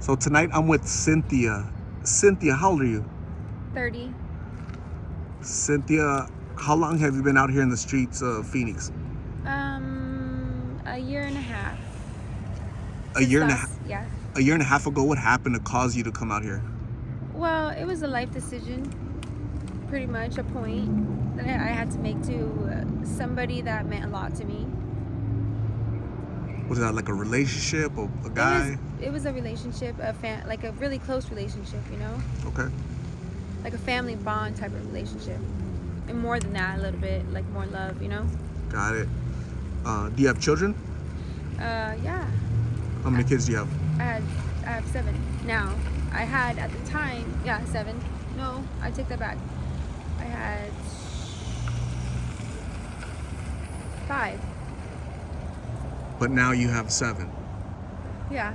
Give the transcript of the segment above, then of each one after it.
So tonight I'm with Cynthia. Cynthia, how old are you? 30. Cynthia, how long have you been out here in the streets of Phoenix? A year and a half. A year and a half. Yeah. A year and a half ago, what happened to cause you to come out here? Well, it was a life decision, pretty much a point that I had to make to somebody that meant a lot to me. Was that like a relationship or a guy? It was a relationship, like a really close relationship, you know? Okay. Like a family bond type of relationship. And more than that, a little bit, like more love, you know? Got it. Do you have children? Yeah. How many kids do you have? I have 7 now. I had at the time, 7. No, I take that back. I had 5. But now you have 7. Yeah.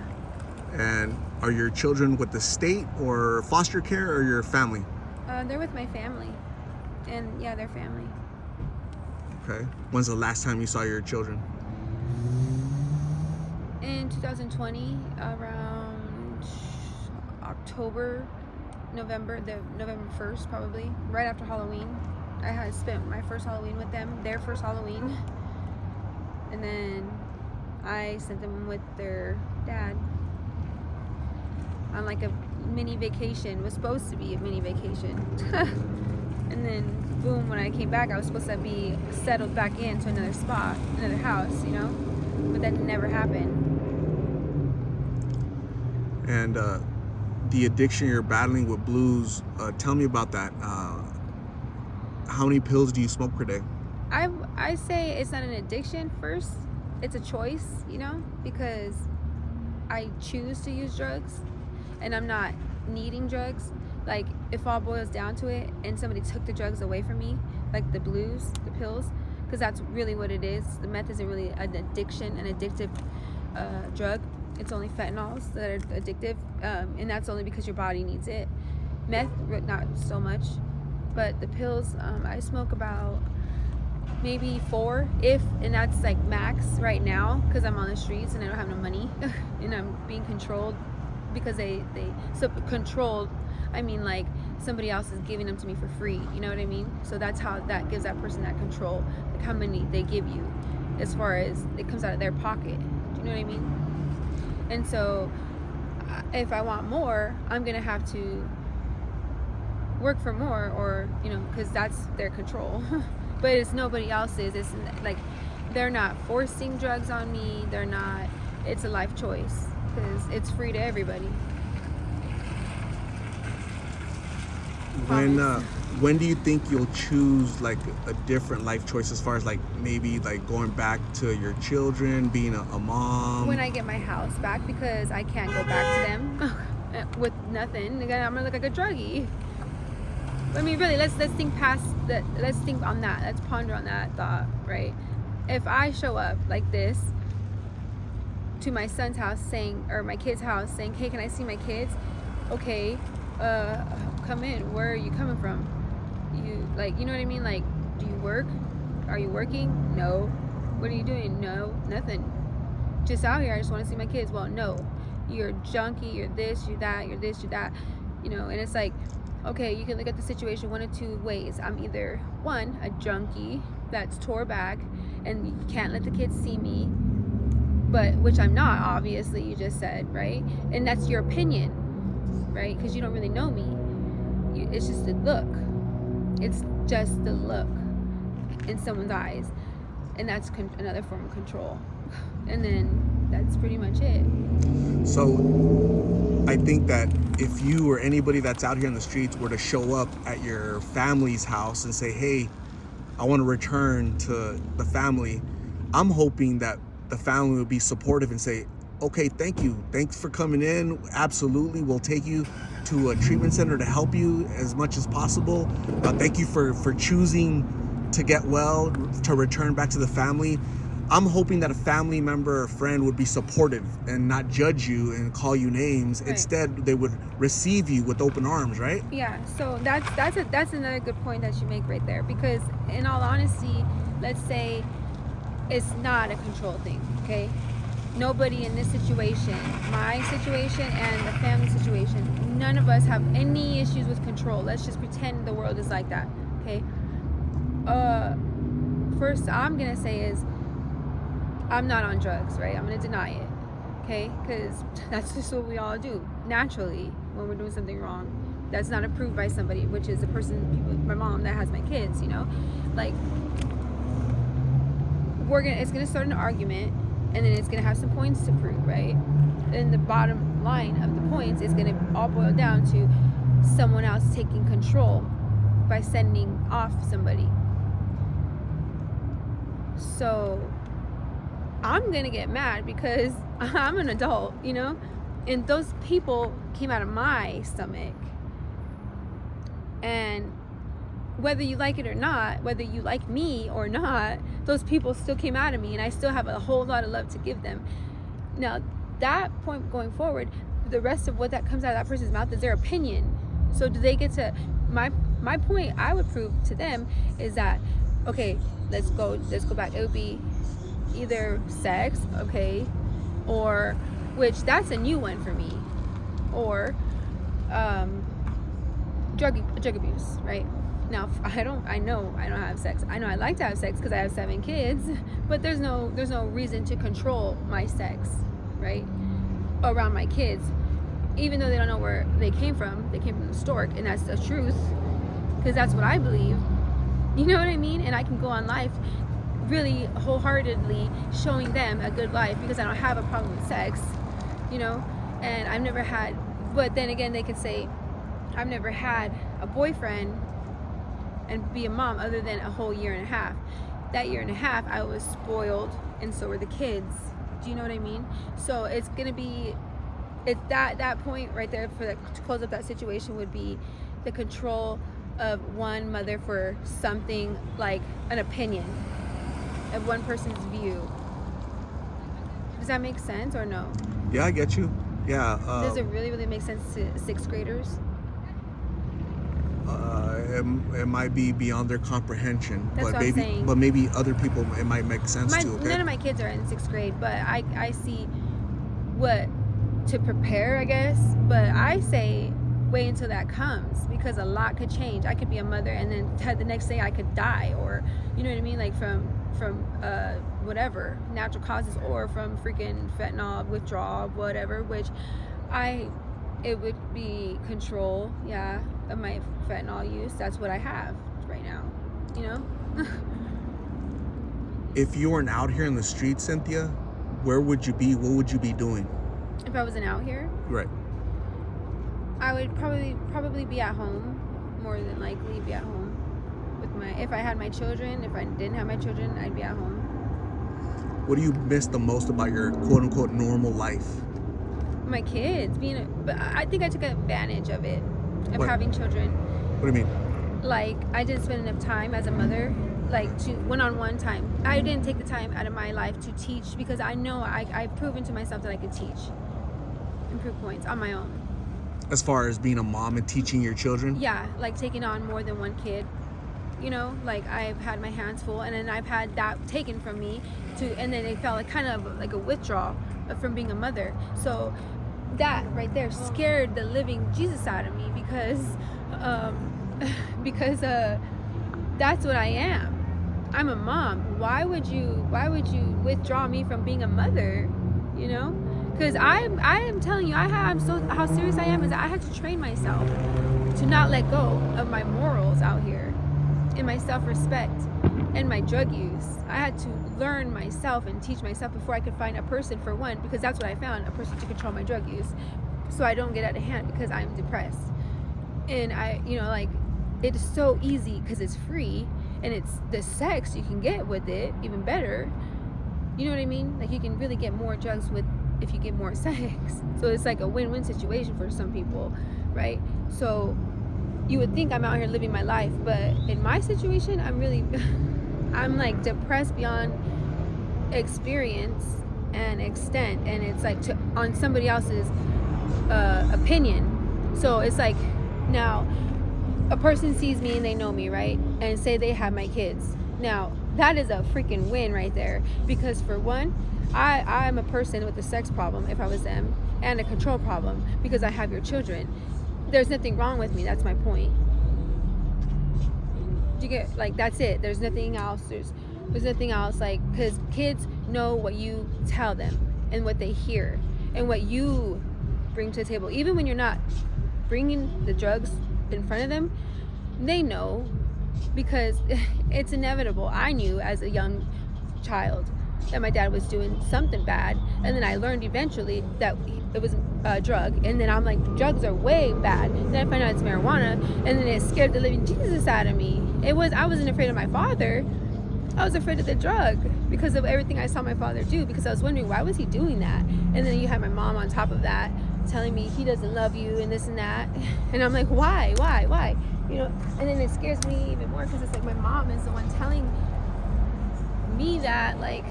And are your children with the state or foster care or your family? They're with my family. And yeah, they're family. Okay. When's the last time you saw your children? In 2020, around November 1st, probably, right after Halloween. I had spent my first Halloween with them, their first Halloween. And then I sent them with their dad on like a mini vacation. It was supposed to be a mini vacation. And then boom, when I came back, I was supposed to be settled back into another spot, another house, you know? But that never happened. And the addiction you're battling with blues, tell me about that. How many pills do you smoke per day? I say it's not an addiction first. It's a choice, you know, because I choose to use drugs and I'm not needing drugs. Like, if all boils down to it and somebody took the drugs away from me, like the blues, the pills, because that's really what it is. The meth isn't really an addiction, an addictive drug. It's only fentanyls that are addictive, and that's only because your body needs it. Meth, not so much, but the pills, I smoke about maybe 4, and that's like max right now, because I'm on the streets and I don't have no money, and I'm being controlled because so controlled. I mean, like somebody else is giving them to me for free. You know what I mean? So that's how that gives that person that control, like how many they give you, as far as it comes out of their pocket. Do you know what I mean? And so, if I want more, I'm gonna have to work for more, or you know, because that's their control. But it's nobody else's. It's like they're not forcing drugs on me. They're not. It's a life choice because it's free to everybody. When do you think you'll choose like a different life choice, as far as like maybe like going back to your children, being a mom? When I get my house back, because I can't go back to them with nothing. Again, I'm gonna look like a druggie. I mean, really, let's think past that. Let's think on that. Let's ponder on that thought, right? If I show up like this to my son's house or my kid's house saying, hey, can I see my kids? Okay, come in. Where are you coming from? You know what I mean? Like, do you work? Are you working? No. What are you doing? No, nothing. Just out here, I just want to see my kids. Well, no, you're a junkie, you're this, you're that, you're this, you're that, you know. And it's like, okay, you can look at the situation one of 2 ways. I'm either, one, a junkie that's tore back and you can't let the kids see me, but which I'm not, obviously, you just said, right? And that's your opinion, right? Because you don't really know me. It's just the look. It's just the look in someone's eyes, and that's another form of control. And then that's pretty much it. So I think that if you or anybody that's out here in the streets were to show up at your family's house and say, hey, I want to return to the family, I'm hoping that the family would be supportive and say, okay, thank you. Thanks for coming in. Absolutely. We'll take you to a treatment center to help you as much as possible. Thank you for choosing to get well, to return back to the family. I'm hoping that a family member or friend would be supportive and not judge you and call you names. Right. Instead, they would receive you with open arms, right? Yeah, so that's another good point that you make right there. Because in all honesty, let's say it's not a control thing, okay? nobody in this situation, my situation and the family situation, none of us have any issues with control. Let's just pretend the world is like that, okay? First I'm gonna say is I'm not on drugs, right? I'm gonna deny it, okay? Because that's just what we all do naturally when we're doing something wrong that's not approved by somebody, which is the person, my mom that has my kids, you know? Like, it's gonna start an argument, and then it's gonna have some points to prove, right? And the bottom line of the points is gonna all boil down to someone else taking control by sending off somebody. So I'm gonna get mad because I'm an adult, you know? And those people came out of my stomach. And whether you like it or not, whether you like me or not, those people still came out of me, and I still have a whole lot of love to give them. Now, that point going forward, the rest of what that comes out of that person's mouth is their opinion. So do they get to, my point I would prove to them is that, okay, let's go back. It would be either sex, okay, or, which that's a new one for me, or drug abuse, right? Now, I know I don't have sex. I know I like to have sex because I have 7 kids, but there's no reason to control my sex, right? Around my kids, even though they don't know where they came from. They came from the stork, and that's the truth, because that's what I believe. You know what I mean? And I can go on life really wholeheartedly showing them a good life because I don't have a problem with sex, you know? And I've never had, but then again, they could say, I've never had a boyfriend and be a mom other than a whole year and a half. That year and a half, I was spoiled, and so were the kids. Do you know what I mean? So it's gonna be, that point right there to close up that situation would be the control of one mother for something like an opinion of one person's view. Does that make sense or no? Yeah, I get you. Yeah. Does it really make sense to 6th graders? It might be beyond their comprehension, That's what I'm saying. But maybe other people it might make sense to. Okay? None of my kids are in 6th grade, but I see what to prepare, I guess. But I say wait until that comes, because a lot could change. I could be a mother, and then the next day I could die, or you know what I mean, like from whatever natural causes, or from freaking fentanyl withdrawal, whatever. Which it would be control, yeah, of my fentanyl use. That's what I have right now, you know. If you weren't out here in the streets, Cynthia, where would you be? What would you be doing? If I wasn't out here, right, I would probably be at home. More than likely be at home with if I had my children. If I didn't have my children, I'd be at home. What do you miss the most about your quote unquote normal life? My kids but I think I took advantage of it, of What? Having children. What do you mean? Like, I didn't spend enough time as a mother, like to one-on-one time. I didn't take the time out of my life to teach, because I know I've proven to myself that I could teach and prove points on my own. As far as being a mom and teaching your children? Yeah, like taking on more than one kid. You know, like I've had my hands full, and then I've had that taken from me and then it felt like kind of like a withdrawal from being a mother. So that right there scared the living Jesus out of me, because that's what I am. I'm a mom. Why would you withdraw me from being a mother? You know, because I am telling you, how serious I am is that I had to train myself to not let go of my morals out here, and my self-respect, and my drug use. I had to learn myself and teach myself before I could find a person, for one, because that's what I found, a person to control my drug use, so I don't get out of hand, because I'm depressed. And it is so easy because it's free, and it's the sex you can get with it even better. You know what I mean? Like, you can really get more drugs if you get more sex. So it's like a win-win situation for some people, right? So you would think I'm out here living my life, but in my situation, I'm like depressed beyond experience and extent, and it's like on somebody else's opinion. So it's like, now a person sees me and they know me, right? And say they have my kids. Now that is a freaking win right there. Because for one, I'm a person with a sex problem, if I was them, and a control problem because I have your children. There's nothing wrong with me. That's my point. You get, like, that's it. There's nothing else. There's nothing else, like, because kids know what you tell them and what they hear and what you bring to the table. Even when you're not bringing the drugs in front of them, they know, because it's inevitable. I knew as a young child that my dad was doing something bad, and then I learned eventually that it was a drug, and then I'm like, drugs are way bad. Then I find out it's marijuana, and then it scared the living Jesus out of me. I wasn't afraid of my father. I was afraid of the drug because of everything I saw my father do, because I was wondering, why was he doing that? And then you had my mom on top of that telling me he doesn't love you and this and that, and I'm like, why, you know? And then it scares me even more because it's like my mom is the one telling me that, like,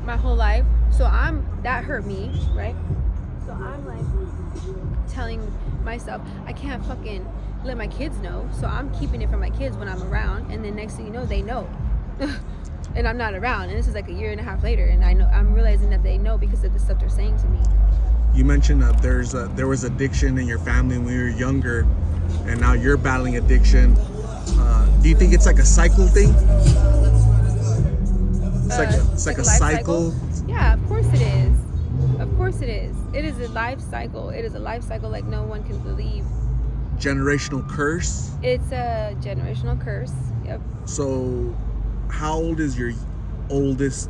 my whole life. So that hurt me, right? So I'm like telling myself I can't fucking let my kids know, so I'm keeping it from my kids when I'm around, and then next thing you know, they know. And I'm not around, and this is like a year and a half later, and I'm realizing that they know because of the stuff they're saying to me. You mentioned that there was addiction in your family when you were younger, and now you're battling addiction. Do you think it's like a cycle thing? It's like a cycle. Yeah, of course it is. Of course it is. It is a life cycle. It is a life cycle like no one can believe. Generational curse. It's a generational curse. Yep. So, how old is your oldest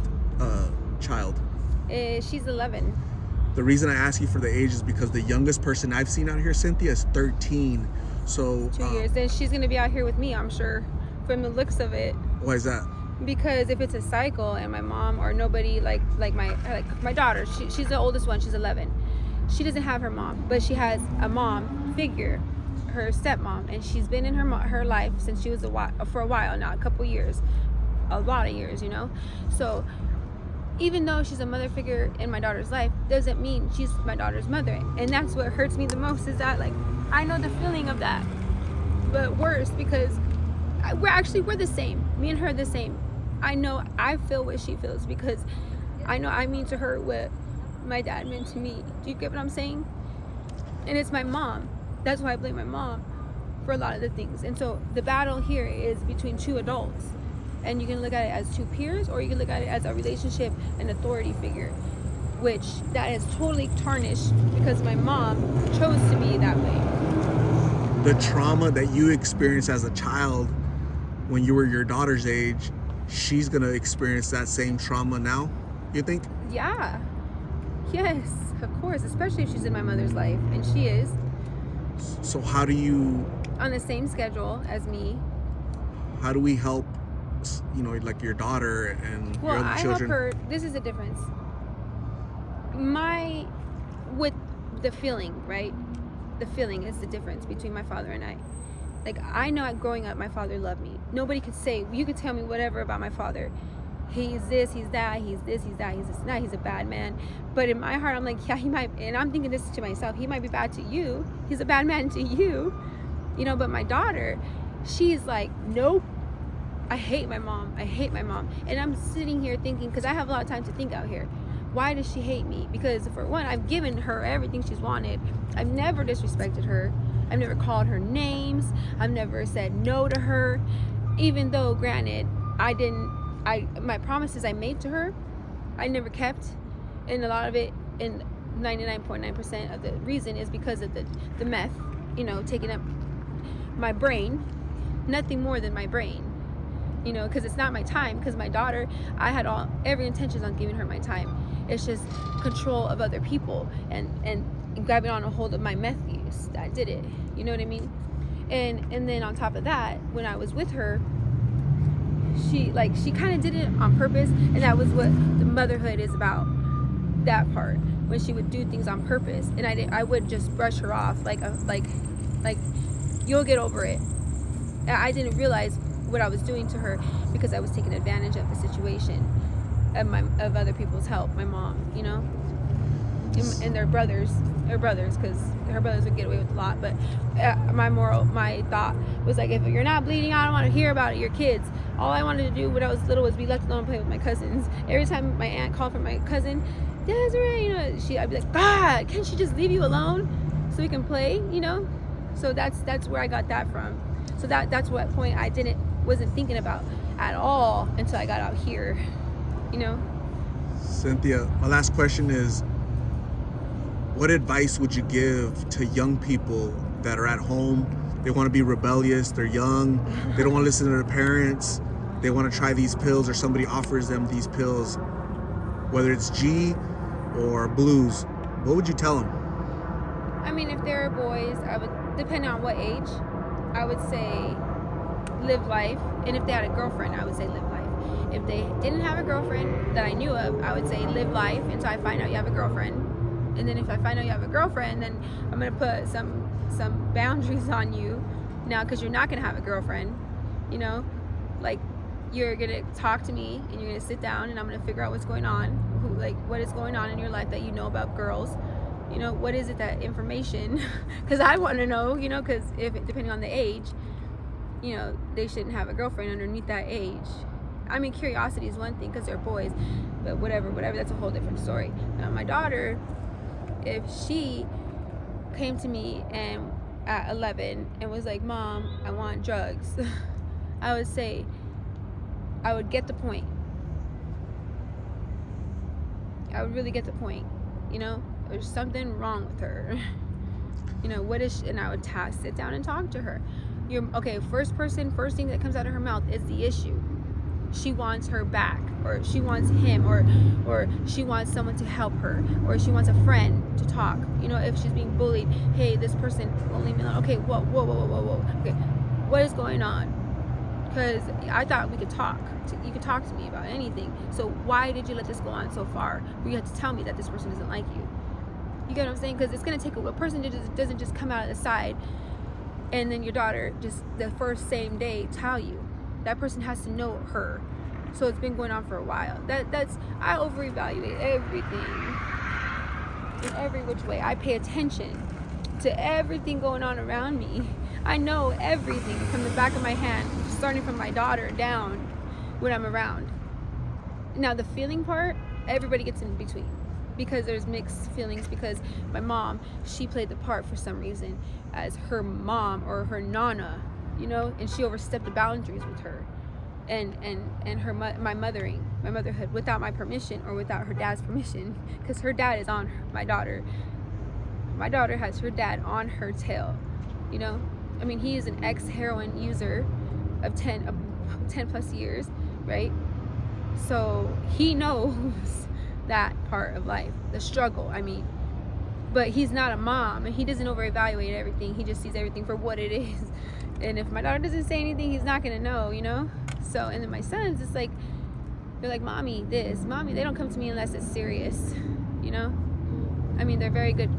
child? She's 11. The reason I ask you for the age is because the youngest person I've seen out here, Cynthia, is 13. So 2 years. Then she's gonna be out here with me, I'm sure, from the looks of it. Why is that? Because if it's a cycle and my mom or nobody like my daughter, she's the oldest one, she's 11. She doesn't have her mom, but she has a mom figure, her stepmom, and she's been in her life since she was for a while now, a couple years, a lot of years, you know. So even though she's a mother figure in my daughter's life, doesn't mean she's my daughter's mother. And that's what hurts me the most, is that, like, I know the feeling of that, but worse, because we're the same. Me and her are the same. I feel what she feels, because I know I mean to her what my dad meant to me. Do you get what I'm saying? And it's my mom. That's why I blame my mom for a lot of the things. And so the battle here is between two adults. And you can look at it as two peers, or you can look at it as a relationship and authority figure, which that is totally tarnished because my mom chose to be that way. The trauma that you experienced as a child when you were your daughter's age, she's gonna experience that same trauma now, you think? Yeah. Yes, of course, especially if she's in my mother's life, and she is. So how do you... On the same schedule as me. How do we help, you know, like your daughter and your other children? Help her. This is the difference. With the feeling, right? The feeling is the difference between my father and I. Like, I know growing up, my father loved me. Nobody could say, you could tell me whatever about my father. He's this, he's that, he's this, he's that, he's this and that, he's a bad man. But in my heart, I'm like, yeah, he might, and I'm thinking this to myself, he might be bad to you. He's a bad man to you. You know, but my daughter, she's like, nope. I hate my mom. I hate my mom. And I'm sitting here thinking, because I have a lot of time to think out here. Why does she hate me? Because for one, I've given her everything she's wanted. I've never disrespected her. I've never called her names. I've never said no to her. Even though, granted, my promises I made to her, I never kept. And a lot of it, and 99.9% of the reason is because of the meth, you know, taking up my brain. Nothing more than my brain. You know, because it's not my time. Because my daughter, I had every intention on giving her my time. It's just control of other people and grabbing on a hold of my meth use that did it. You know what I mean? And then on top of that, when I was with her, she kind of did it on purpose, and that was what the motherhood is about. That part, when she would do things on purpose, and I would just brush her off like you'll get over it. I didn't realize what I was doing to her because I was taking advantage of the situation of other people's help. My mom, you know, and their brothers, because her brothers would get away with a lot. But my thought was like, if you're not bleeding, I don't want to hear about it. Your kids, All I wanted to do when I was little was be left alone and play with my cousins. Every time my aunt called for my cousin, Desiree, you know, I'd be like, God, can't she just leave you alone so we can play, you know? So that's where I got that from. So that's what point I wasn't thinking about at all until I got out here, you know? Cynthia, my last question is, what advice would you give to young people that are at home? They want to be rebellious, they're young, they don't want to listen to their parents, they want to try these pills, or somebody offers them these pills, whether it's G or blues. What would you tell them? I mean, if they're boys, I would, depending on what age, I would say live life. And if they had a girlfriend, I would say live life. If they didn't have a girlfriend that I knew of, I would say live life until I find out you have a girlfriend. And then if I find out you have a girlfriend, then I'm gonna put some boundaries on you now, because you're not gonna have a girlfriend, you know? Like, you're gonna talk to me and you're gonna sit down and I'm gonna figure out what's going on, what is going on in your life that you know about girls. You know, what is it, that information? Because I want to know, you know, because if depending on the age, you know, they shouldn't have a girlfriend underneath that age. I mean, curiosity is one thing because they're boys, but whatever, that's a whole different story. Now, my daughter, if she came to me and at 11 and was like, Mom, I want drugs, I would say, I would get the point. I would really get the point, you know? There's something wrong with her. You know, what is she? And I would sit down and talk to her. First thing that comes out of her mouth is the issue. She wants her back, or she wants him, or she wants someone to help her, or she wants a friend to talk. You know, if she's being bullied, hey, this person won't leave me alone. Okay, whoa. Okay, what is going on? Because I thought we could talk. You could talk to me about anything. So why did you let this go on so far? Where you had to tell me that this person doesn't like you. You get what I'm saying? Because it's going to take a person doesn't just come out of the side and then your daughter just the same day tell you. That person has to know her. So it's been going on for a while. I over-evaluate everything in every which way. I pay attention to everything going on around me. I know everything from the back of my hand, starting from my daughter down when I'm around. Now the feeling part, everybody gets in between, because there's mixed feelings, because my mom, she played the part for some reason as her mom or her nana, you know, and she overstepped the boundaries with her and my motherhood without my permission or without her dad's permission, because her dad is on my daughter. My daughter has her dad on her tail, you know. I mean, he is an ex-heroin user of 10 plus years, right? So he knows that part of life, the struggle. I mean, but he's not a mom, and he doesn't over-evaluate everything. He just sees everything for what it is. And if my daughter doesn't say anything, he's not gonna know, you know. So, and then my sons, it's like, they're like, mommy this, mommy, they don't come to me unless it's serious, you know. I mean, they're very good.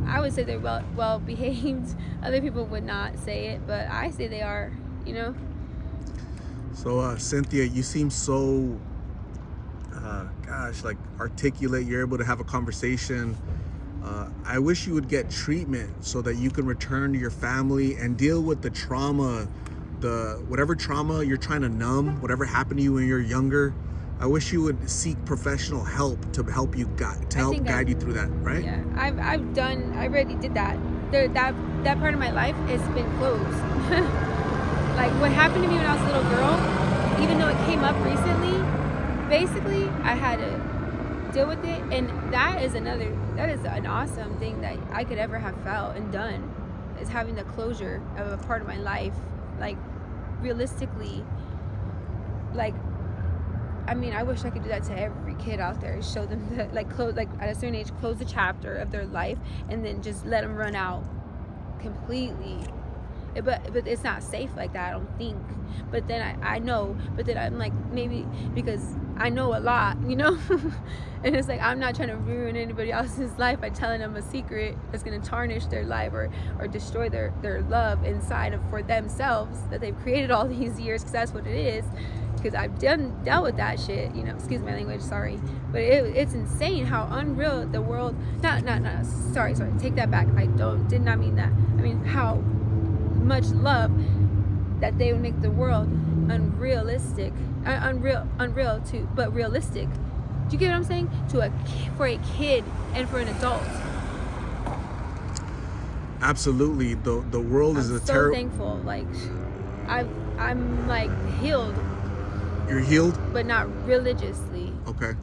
I would say they're well behaved. Other people would not say it, but I say they are, you know. So Cynthia, you seem so like articulate. You're able to have a conversation. I wish you would get treatment so that you can return to your family and deal with the trauma, whatever trauma you're trying to numb, whatever happened to you when you're younger. I wish you would seek professional help to help you guide you through that, right? Yeah, I already did that. That part of my life has been closed. Like what happened to me when I was a little girl, even though it came up recently, basically I had to deal with it, and that is an awesome thing that I could ever have felt and done, is having the closure of a part of my life. Like realistically, like, I mean, I wish I could do that to every kid out there. Show them that, like at a certain age, close the chapter of their life, and then just let them run out completely. But it's not safe like that, I don't think. But then I know. But then I'm like, maybe because I know a lot, you know. And it's like, I'm not trying to ruin anybody else's life by telling them a secret that's going to tarnish their life or destroy their love inside for themselves that they've created all these years, because that's what it is. Because I've dealt with that shit, you know. Excuse my language, sorry, but it's insane how unreal the world. Sorry, take that back. I did not mean that. I mean how much love that they would make the world unrealistic, unreal to, but realistic. Do you get what I'm saying? For a kid and for an adult. Absolutely. The world is a I'm so terrible. thankful. Like, I'm like healed, You're healed. but not religiously. Okay.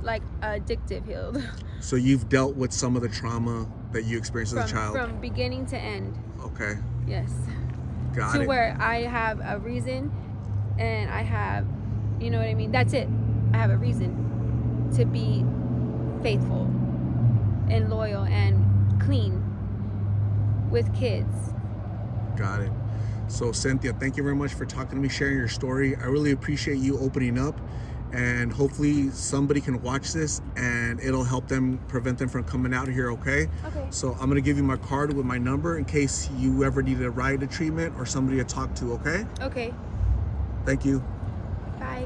Like addictive healed. So you've dealt with some of the trauma that you experienced as a child. From beginning to end. Okay. Yes. Got To it. where I have a reason, and I have, you know what I mean? That's it. I have a reason to be faithful and loyal and clean with kids. Got it. So Cynthia, thank you very much for talking to me, sharing your story. I really appreciate you opening up, and hopefully somebody can watch this and it'll help them, prevent them from coming out here. Okay. Okay. So I'm gonna give you my card with my number in case you ever need a ride to treatment or somebody to talk to. Okay. Okay. Thank you. Bye.